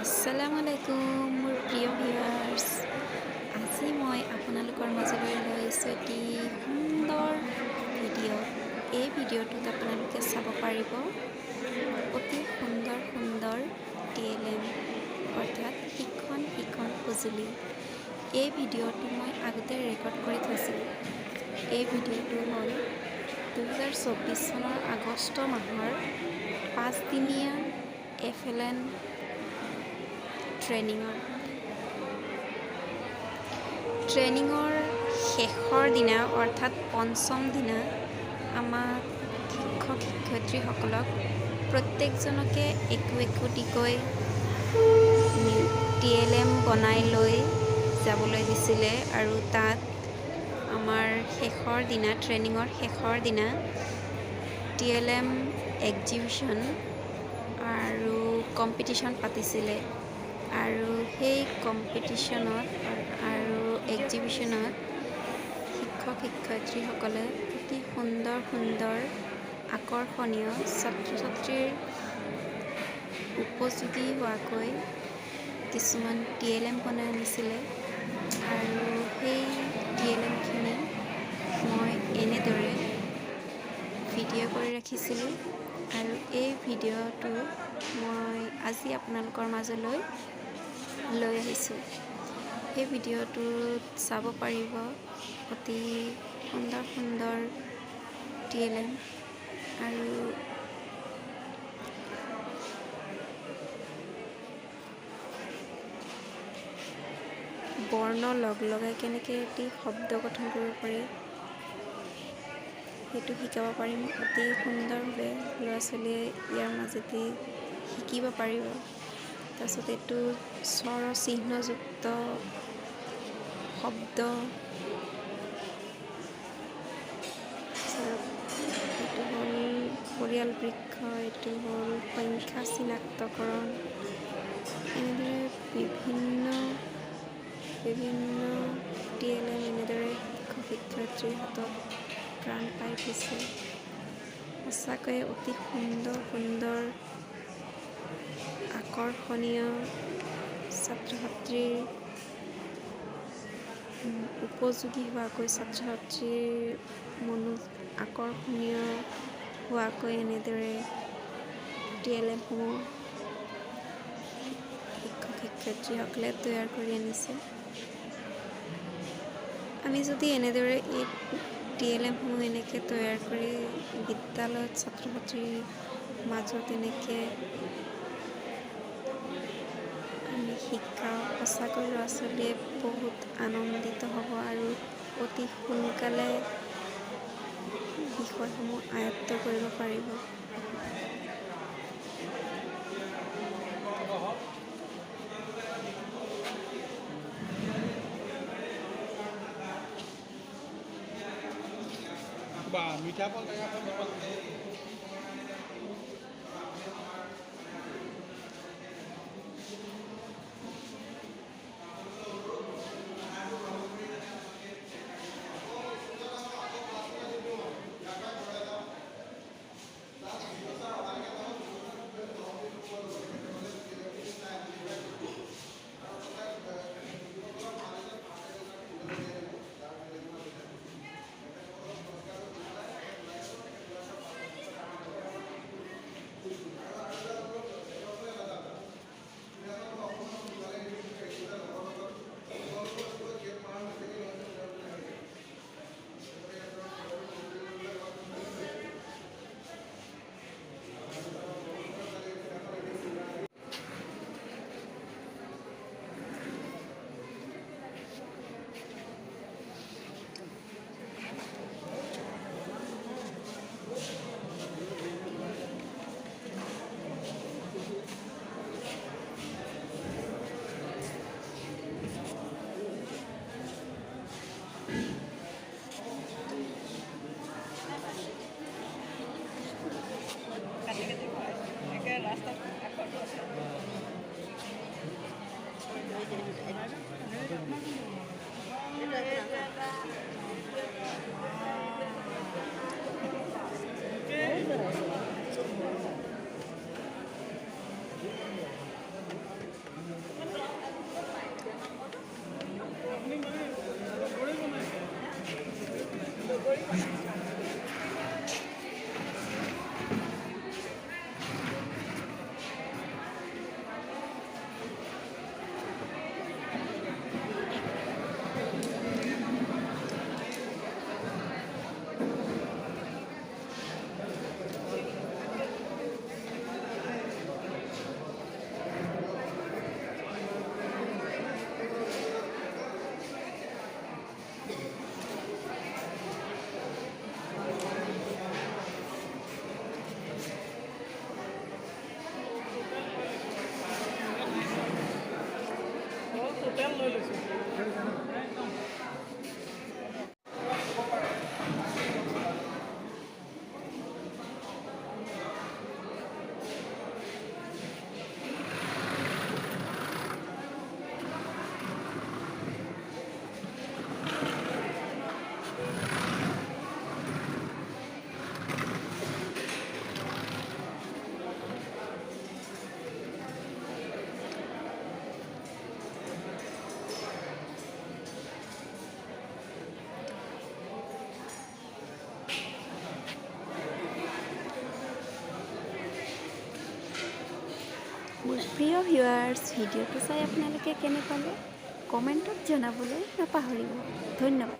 আসসালামু আলাইকুম মোৰ প্ৰিয় ভিউৱাৰ্ছ। আজি মই আপোনালোকৰ মাজলৈ লৈ আহিছোঁ এটি সুন্দৰ ভিডিঅ'। এই ভিডিঅ'টোত আপোনালোকে চাব পাৰিব অতি সুন্দৰ সুন্দৰ TLM অৰ্থাৎ শিক্ষণ সঁজুলি। এই ভিডিঅ'টো মই আগতে ৰেকৰ্ড কৰি থৈছিলোঁ। এই ভিডিঅ'টো হ'ল 2024 চনৰ আগষ্ট মাহৰ 5 দিনীয়া FLN ট্ৰেইনিঙৰ শেষৰ দিনা অৰ্থাৎ পঞ্চম দিনা আমাক শিক্ষক শিক্ষয়িত্ৰীসকলক প্ৰত্যেকজনকে একোটিকৈ TLM বনাই লৈ যাবলৈ দিছিলে আৰু তাত আমাৰ ট্ৰেইনিঙৰ শেষৰ দিনা TLM এক্সিবিশ্যন আৰু কম্পিটিশ্যন পাতিছিলে আৰু সেই কম্পিটিশ্যনত আৰু এক্সিবিশ্যনত শিক্ষক শিক্ষয়িত্ৰীসকলে অতি সুন্দৰ আকৰ্ষণীয় ছাত্ৰ ছাত্ৰীৰ উপযোগী হোৱাকৈ কিছুমান TLM বনাই আনিছিলে আৰু সেই TLMখিনি মই এনেদৰে ভিডিঅ' কৰি ৰাখিছিলোঁ আৰু এই ভিডিঅ'টো মই আজি আপোনালোকৰ মাজলৈ লৈ আহিছোঁ। এই ভিডিঅ'টোত চাব পাৰিব অতি সুন্দৰ TLM আৰু বৰ্ণ লগাই কেনেকৈ এটি শব্দ গঠন কৰিব পাৰি সেইটো শিকাব পাৰিম। অতি সুন্দৰভাৱে ল'ৰা ছোৱালীয়ে ইয়াৰ মাজেদি শিকিব পাৰিব। তাৰপিছত এইটো স্বৰচিহ্নযুক্ত শব্দ, এইটো হ'ল পৰিয়াল বৃক্ষ, এইটো হ'ল সংখ্যা চিনাক্তকৰণ। এনেদৰে বিভিন্ন TLM এনেদৰে শিক্ষক শিক্ষয়িত্ৰীৰ হাতত প্ৰাণ পাই থৈছে। সঁচাকৈয়ে অতি সুন্দৰ আকৰ্ষণীয় ছাত্ৰ ছাত্ৰীৰ উপযোগী হোৱাকৈ ছাত্ৰ ছাত্ৰীৰ আকৰ্ষণীয় হোৱাকৈ এনেদৰে TLMসমূহ শিক্ষক শিক্ষয়িত্ৰীসকলে তৈয়াৰ কৰি আনিছে। আমি যদি এনেদৰে এই TLMসমূহ এনেকৈ তৈয়াৰ কৰি বিদ্যালয়ত ছাত্ৰ ছাত্ৰীৰ মাজত এনেকৈ আমি শিকাওঁ, সঁচাকৈ ল'ৰা ছোৱালীয়ে বহুত আনন্দিত হ'ব আৰু অতি সোনকালে বিষয়সমূহ আয়ত্ত কৰিব পাৰিব। মোৰ প্ৰিয় ভিউৱাৰ্ছ, ভিডিঅ'টো চাই আপোনালোকে কেনে পালে কমেণ্টত জনাবলৈ নাপাহৰিব। ধন্যবাদ।